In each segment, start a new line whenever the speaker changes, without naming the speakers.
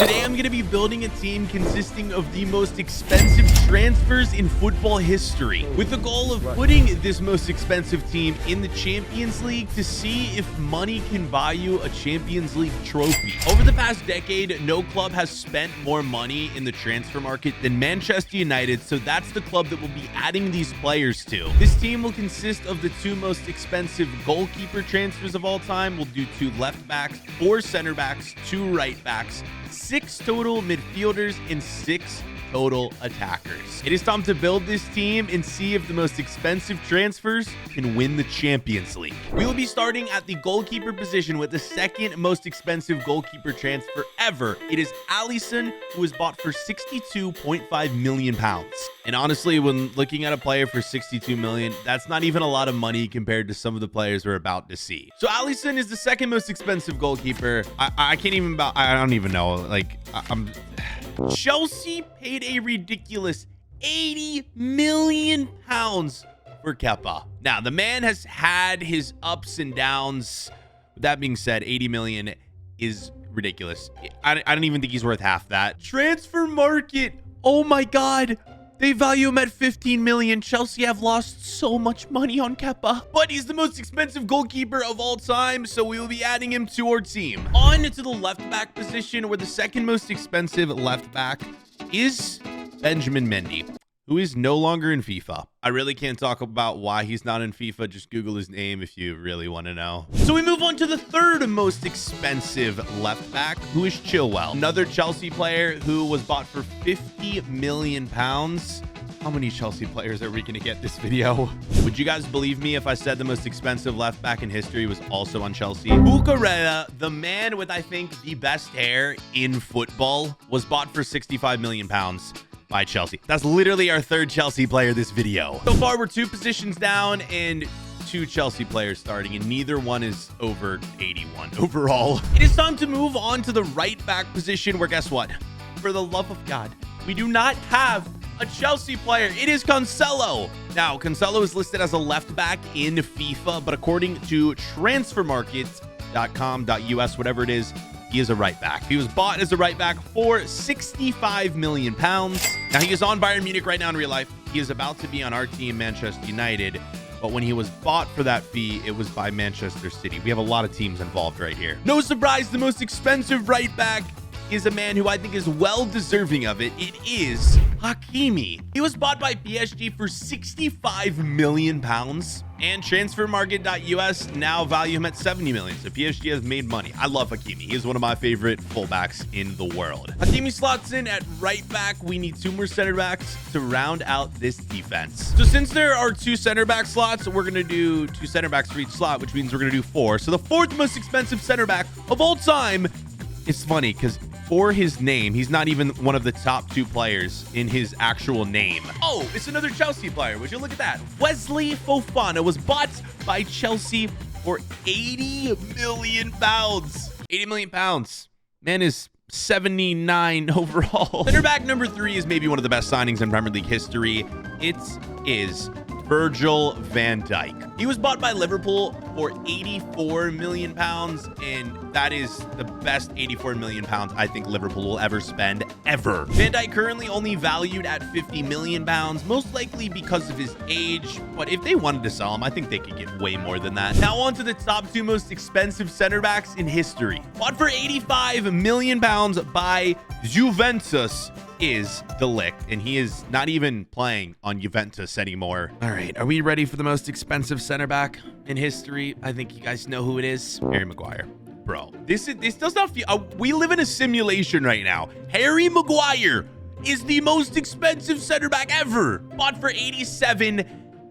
Today, I'm going to be building a team consisting of the most expensive transfers in football history, with the goal of putting this most expensive team in the Champions League to see if money can buy you a Champions League trophy. Over the past decade, no club has spent more money in the transfer market than Manchester United, so that's the club that will be adding these players to. This team will consist of the two most expensive goalkeeper transfers of all time. We'll do 2 left backs, 4 center backs, 2 right backs, 6 total midfielders, and 6 total attackers. It is time to build this team and see if the most expensive transfers can win the Champions League. We will be starting at the goalkeeper position with the second most expensive goalkeeper transfer ever. It is Alisson, who was bought for 62.5 million pounds. And honestly, when looking at a player for 62 million, that's not even a lot of money compared to some of the players we're about to see. So Alisson is the second most expensive goalkeeper. I can't even I don't even know. Like, Chelsea paid a ridiculous 80 million pounds for Kepa. Now, the man has had his ups and downs. With that being said, 80 million is ridiculous. I don't even think he's worth half that. Transfer market. Oh my God. They value him at 15 million. Chelsea have lost so much money on Kepa, but he's the most expensive goalkeeper of all time, so we will be adding him to our team. On to the left back position, where the second most expensive left back is Benjamin Mendy, who is no longer in FIFA. I really can't talk about why he's not in FIFA. Just Google his name if you really want to know. So we move on to the third most expensive left back, who is Chilwell, another Chelsea player who was bought for 50 million pounds. How many Chelsea players are we going to get this video? Would you guys believe me if I said the most expensive left back in history was also on Chelsea? Cucurella, the man with, I think, the best hair in football, was bought for 65 million pounds. By Chelsea. That's literally our third Chelsea player this video. So far, we're 2 positions down and 2 Chelsea players starting, and neither one is over 81 overall. It is time to move on to the right back position, where guess what? For the love of God, we do not have a Chelsea player. It is Cancelo. Now, Cancelo is listed as a left back in FIFA, but according to transfermarkets.com.us, whatever it is, he is a right back. He was bought as a right back for 65 million pounds. Now, he is on Bayern Munich right now in real life. He is about to be on our team, Manchester United. But when he was bought for that fee, it was by Manchester City. We have a lot of teams involved right here. No surprise, the most expensive right back is a man who I think is well deserving of it. It is Hakimi. He was bought by PSG for 65 million pounds. And transfermarket.us now value him at 70 million. So PSG has made money. I love Hakimi. He is one of my favorite fullbacks in the world. Hakimi slots in at right back. We need 2 more center backs to round out this defense. So since there are 2 center back slots, we're going to do 2 center backs for each slot, which means we're going to do 4. So the 4th most expensive center back of all time. It's funny because for his name, he's not even one of the top 2 players in his actual name. Oh, it's another Chelsea player. Would you look at that? Wesley Fofana was bought by Chelsea for 80 million pounds. 80 million pounds. Man is 79 overall. Center back number 3 is maybe one of the best signings in Premier League history. It is Virgil van Dijk. He was bought by Liverpool for 84 million pounds, and that is the best 84 million pounds I think Liverpool will ever spend, ever. Van Dijk currently only valued at 50 million pounds, most likely because of his age, but if they wanted to sell him, I think they could get way more than that. Now on to the top 2 most expensive center backs in history. Bought for 85 million pounds by Juventus is De Ligt, and he is not even playing on Juventus anymore. All right, are we ready for the most expensive center back in history? I think you guys know who it is. Harry Maguire. Bro, this does not feel... we live in a simulation right now. Harry Maguire is the most expensive center back ever. Bought for 87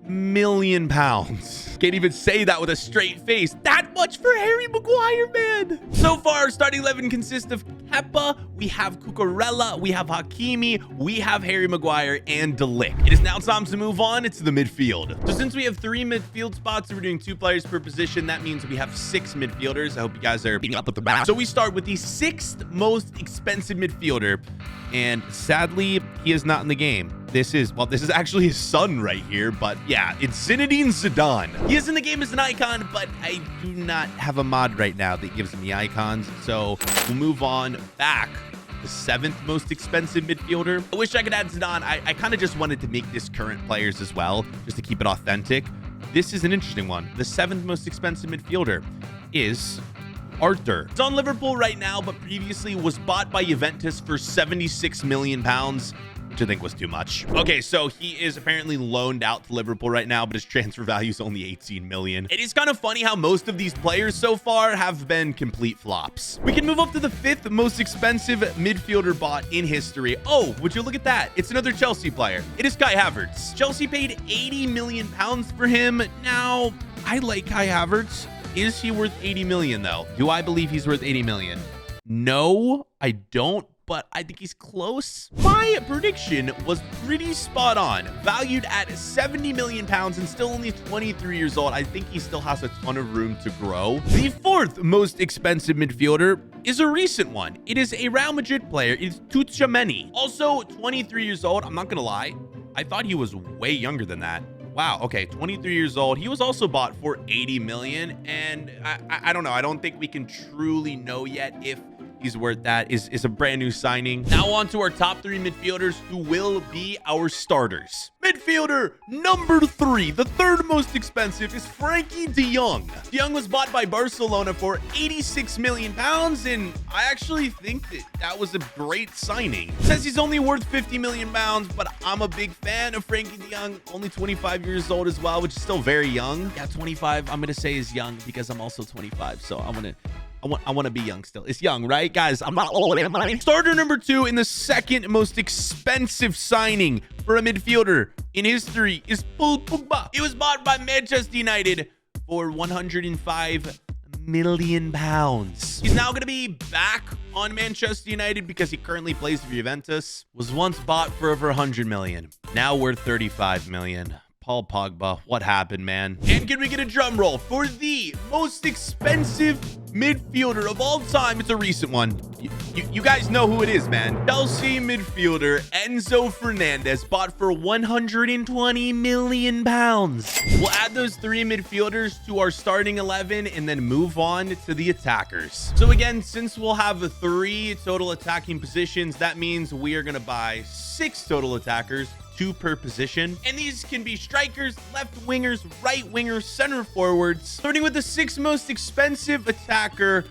million pounds. Can't even say that with a straight face. That much for Harry Maguire, man. So far, starting 11 consists of Kepa, we have Cucurella, we have Hakimi, we have Harry Maguire, and De Ligt. It is now time to move on to the midfield. So since we have 3 midfield spots, we're doing 2 players per position. That means we have 6 midfielders. I hope you guys are beating up with the back. So we start with the 6th most expensive midfielder, and sadly, he is not in the game. This is actually his son right here, but yeah, it's Zinedine Zidane. He is in the game as an icon, but I do not have a mod right now that gives him the icons, so we'll move on back the 7th most expensive midfielder. I wish I could add Zidane. I kind of just wanted to make this current players as well, just to keep it authentic. This is an interesting one. The 7th most expensive midfielder is Arthur. It's on Liverpool right now, but previously was bought by Juventus for 76 million pounds, which I think was too much. Okay, so he is apparently loaned out to Liverpool right now, but his transfer value is only 18 million. It is kind of funny how most of these players so far have been complete flops. We can move up to the 5th most expensive midfielder bought in history. Oh, would you look at that? It's another Chelsea player. It is Kai Havertz. Chelsea paid 80 million pounds for him. Now, I like Kai Havertz. Is he worth 80 million though? Do I believe he's worth 80 million? No, I don't. But I think he's close. My prediction was pretty spot on. Valued at 70 million pounds and still only 23 years old. I think he still has a ton of room to grow. The 4th most expensive midfielder is a recent one. It is a Real Madrid player. It's Tchouaméni. Also 23 years old. I'm not gonna lie, I thought he was way younger than that. Wow, okay, 23 years old. He was also bought for 80 million, and I don't know. I don't think we can truly know yet if he's worth that. Is a brand new signing. Now on to our top 3 midfielders who will be our starters. Midfielder number 3, the 3rd most expensive, is Frankie de Jong. De Jong was bought by Barcelona for 86 million pounds, and I actually think that was a great signing. It says he's only worth 50 million pounds, but I'm a big fan of Frankie de Jong. Only 25 years old as well, which is still very young. Yeah, 25, I'm gonna say is young because I'm also 25, so I want to be young still. It's young, right? Guys, I'm not old. Starter number 2 in the 2nd most expensive signing for a midfielder in history is Paul Pogba. He was bought by Manchester United for 105 million pounds. He's now going to be back on Manchester United because he currently plays for Juventus. Was once bought for over 100 million. Now worth 35 million. Paul Pogba, what happened, man? And can we get a drum roll for the most expensive midfielder of all time? It's a recent one. You guys know who it is, man. Chelsea midfielder Enzo Fernandez, bought for 120 million pounds. We'll add those 3 midfielders to our starting 11 and then move on to the attackers. So again, since we'll have 3 total attacking positions, that means we are going to buy 6 total attackers, 2 per position, and these can be strikers, left wingers, right wingers, center forwards. Starting with the 6th most expensive attacker,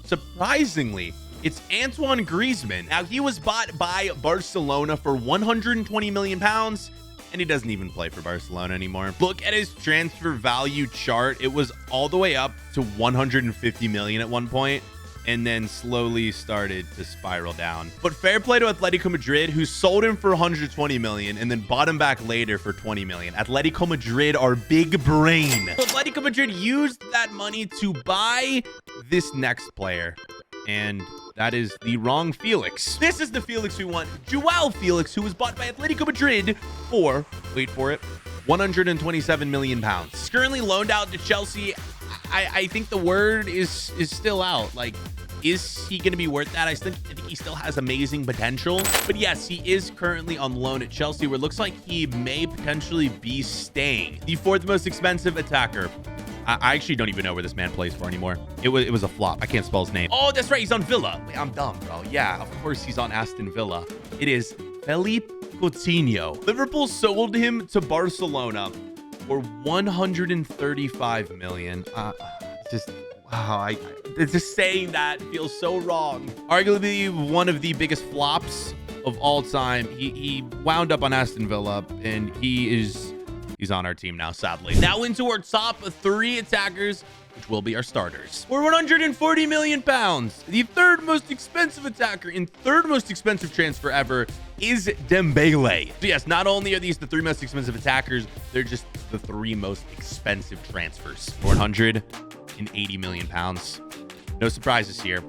surprisingly, it's Antoine Griezmann. Now, he was bought by Barcelona for 120 million pounds, and he doesn't even play for Barcelona anymore. Look at his transfer value chart. It was all the way up to 150 million at one point, and then slowly started to spiral down. But fair play to Atletico Madrid, who sold him for 120 million and then bought him back later for 20 million. Atletico Madrid are big brain. So Atletico Madrid used that money to buy this next player, and that is the wrong Felix. This is the Felix we want. Joao Felix, who was bought by Atletico Madrid for, wait for it, 127 million pounds. He's currently loaned out to Chelsea. I think the word is still out. Like, is he going to be worth that? I think he still has amazing potential. But yes, he is currently on loan at Chelsea, where it looks like he may potentially be staying. The 4th most expensive attacker. I actually don't even know where this man plays for anymore. It was a flop. I can't spell his name. Oh, that's right. He's on Villa. Wait, I'm dumb, bro. Yeah, of course he's on Aston Villa. It is Philippe Coutinho. Liverpool sold him to Barcelona for 135 million. Just wow, just saying that feels so wrong. Arguably one of the biggest flops of all time. He wound up on Aston Villa, and he's on our team now, sadly. Now into our top 3 attackers, which will be our starters. For 140 million pounds, the 3rd most expensive attacker and 3rd most expensive transfer ever is Dembele. So yes, not only are these the 3 most expensive attackers, they're just the 3 most expensive transfers. 180 million pounds. No surprises here.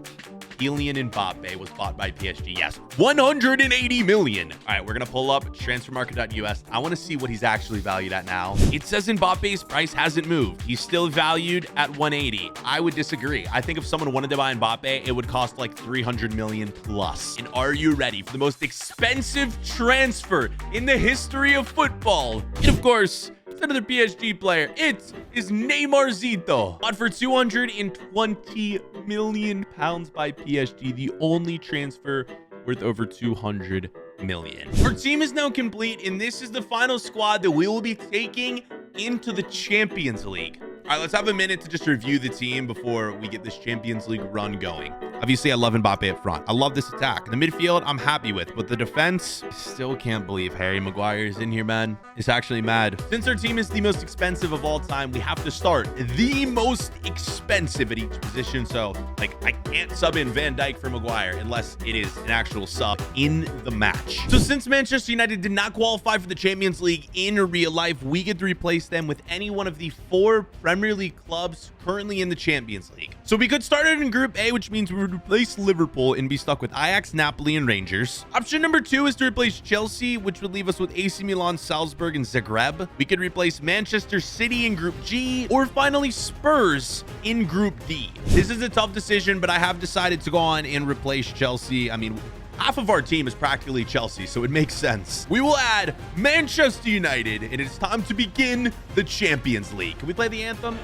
Kylian Mbappe was bought by PSG. Yes, 180 million. All right, we're going to pull up transfermarket.us. I want to see what he's actually valued at now. It says Mbappe's price hasn't moved. He's still valued at 180. I would disagree. I think if someone wanted to buy Mbappe, it would cost like 300 million plus. And are you ready for the most expensive transfer in the history of football? And of course, it's another PSG player. It is Neymarzito. Bought for 220 million pounds by PSG. The only transfer worth over 200 million. Our team is now complete, and this is the final squad that we will be taking into the Champions League. All right, let's have a minute to just review the team before we get this Champions League run going. Obviously, I love Mbappe up front. I love this attack. The midfield, I'm happy with, but the defense, still can't believe Harry Maguire is in here, man. It's actually mad. Since our team is the most expensive of all time, we have to start the most expensive at each position. So, like, I can't sub in Van Dijk for Maguire unless it is an actual sub in the match. So, since Manchester United did not qualify for the Champions League in real life, we get to replace them with any one of the 4 Premier League clubs currently in the Champions League. So we could start it in Group A, which means we would replace Liverpool and be stuck with Ajax, Napoli, and Rangers. Option number 2 is to replace Chelsea, which would leave us with AC Milan, Salzburg, and Zagreb. We could replace Manchester City in Group G, or finally Spurs in Group D. This is a tough decision, but I have decided to go on and replace Chelsea. I mean, half of our team is practically Chelsea, so it makes sense. We will add Manchester United, and it's time to begin the Champions League. Can we play the anthem?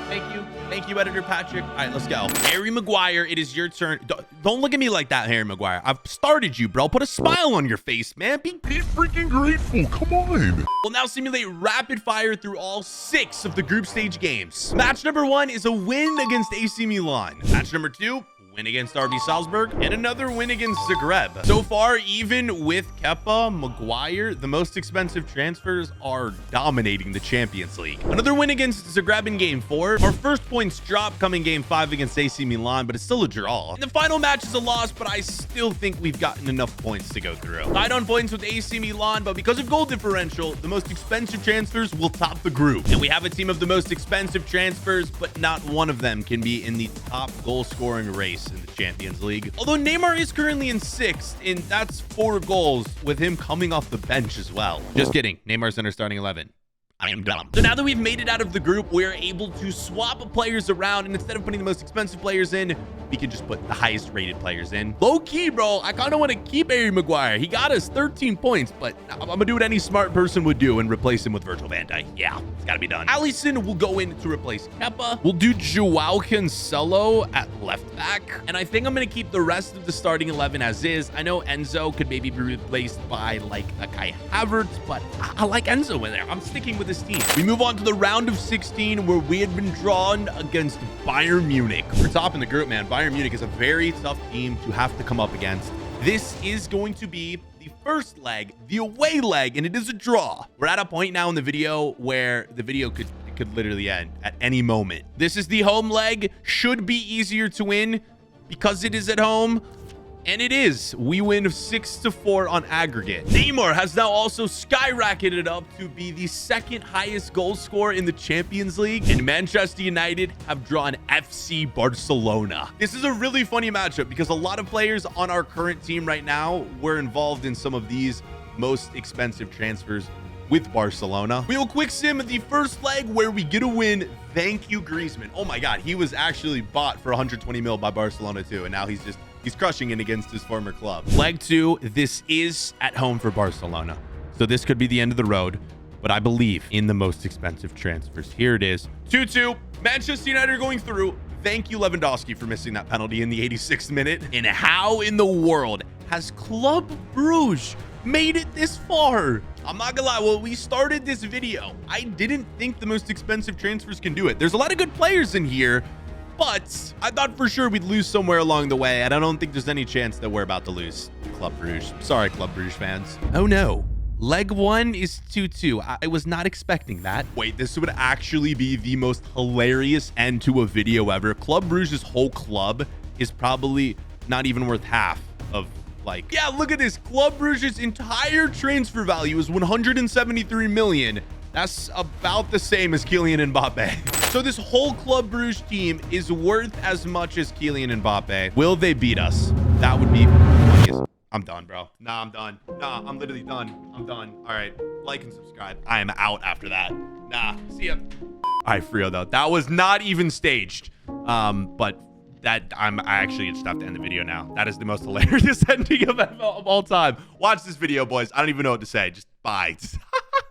Thank you. Thank you, Editor Patrick. All right, let's go. Harry Maguire, it is your turn. Don't look at me like that, Harry Maguire. I've started you, bro. Put a smile on your face, man. Be freaking grateful. Come on. We'll now simulate rapid fire through all 6 of the group stage games. Match number 1 is a win against AC Milan. Match number 2, win against RB Salzburg, and another win against Zagreb. So far, even with Kepa, Maguire, the most expensive transfers are dominating the Champions League. Another win against Zagreb in Game 4. Our first points drop coming Game 5 against AC Milan, but it's still a draw. And the final match is a loss, but I still think we've gotten enough points to go through. Tied on points with AC Milan, but because of goal differential, the most expensive transfers will top the group. And we have a team of the most expensive transfers, but not one of them can be in the top goal scoring race in the Champions League. Although Neymar is currently in 6th, and that's 4 goals with him coming off the bench as well. Just kidding. Neymar's in our starting 11. I am dumb. So now that we've made it out of the group, we're able to swap players around, and instead of putting the most expensive players in, we can just put the highest rated players in. Low key, bro, I kind of want to keep Harry Maguire. He got us 13 points, but I'm gonna do what any smart person would do and replace him with Virgil van Dijk. Yeah, it's gotta be done. Alisson will go in to replace Kepa. We'll do Joao Cancelo at left back, and I think I'm gonna keep the rest of the starting 11 as is. I know Enzo could maybe be replaced by like a Kai Havertz, but I like Enzo in there. I'm sticking with this team. We move on to the round of 16, where we had been drawn against Bayern Munich. We're top in the group, man. Bayern Munich is a very tough team to have to come up against. This is going to be the first leg, the away leg, and it is a draw. We're at a point now in the video where the video could literally end at any moment. This is the home leg. Should be easier to win because it is at home. And it is. We win 6-4 on aggregate. Neymar has now also skyrocketed up to be the 2nd highest goal scorer in the Champions League. And Manchester United have drawn FC Barcelona. This is a really funny matchup because a lot of players on our current team right now were involved in some of these most expensive transfers with Barcelona. We will quick sim the first leg where we get a win. Thank you, Griezmann. Oh my God, he was actually bought for 120 mil by Barcelona too, and now he's crushing it against his former club. Leg 2, this is at home for Barcelona, so this could be the end of the road, but I believe in the most expensive transfers. Here it is, 2-2. Manchester United are going through. Thank you, Lewandowski, for missing that penalty in the 86th minute. And how in the world has Club Brugge made it this far? I'm not gonna lie, when we started this video, I didn't think the most expensive transfers can do it. There's a lot of good players in here, but I thought for sure we'd lose somewhere along the way, and I don't think there's any chance that we're about to lose Club Brugge. Sorry, Club Brugge fans. Oh no. Leg 1 is 2-2. I was not expecting that. Wait, this would actually be the most hilarious end to a video ever. Club Brugge's whole club is probably not even worth half of, like, yeah, look at this. Club Brugge's entire transfer value is 173 million. That's about the same as Kylian Mbappe. So this whole Club Brugge team is worth as much as Kylian Mbappe. Will they beat us? That would be... I'm done, bro. Nah, I'm done. Nah, I'm literally done. I'm done. All right. Like and subscribe. I am out after that. Nah, see ya. All right, for real, though. That was not even staged. But that I actually just have to end the video now. That is the most hilarious ending of all time. Watch this video, boys. I don't even know what to say. Just bye.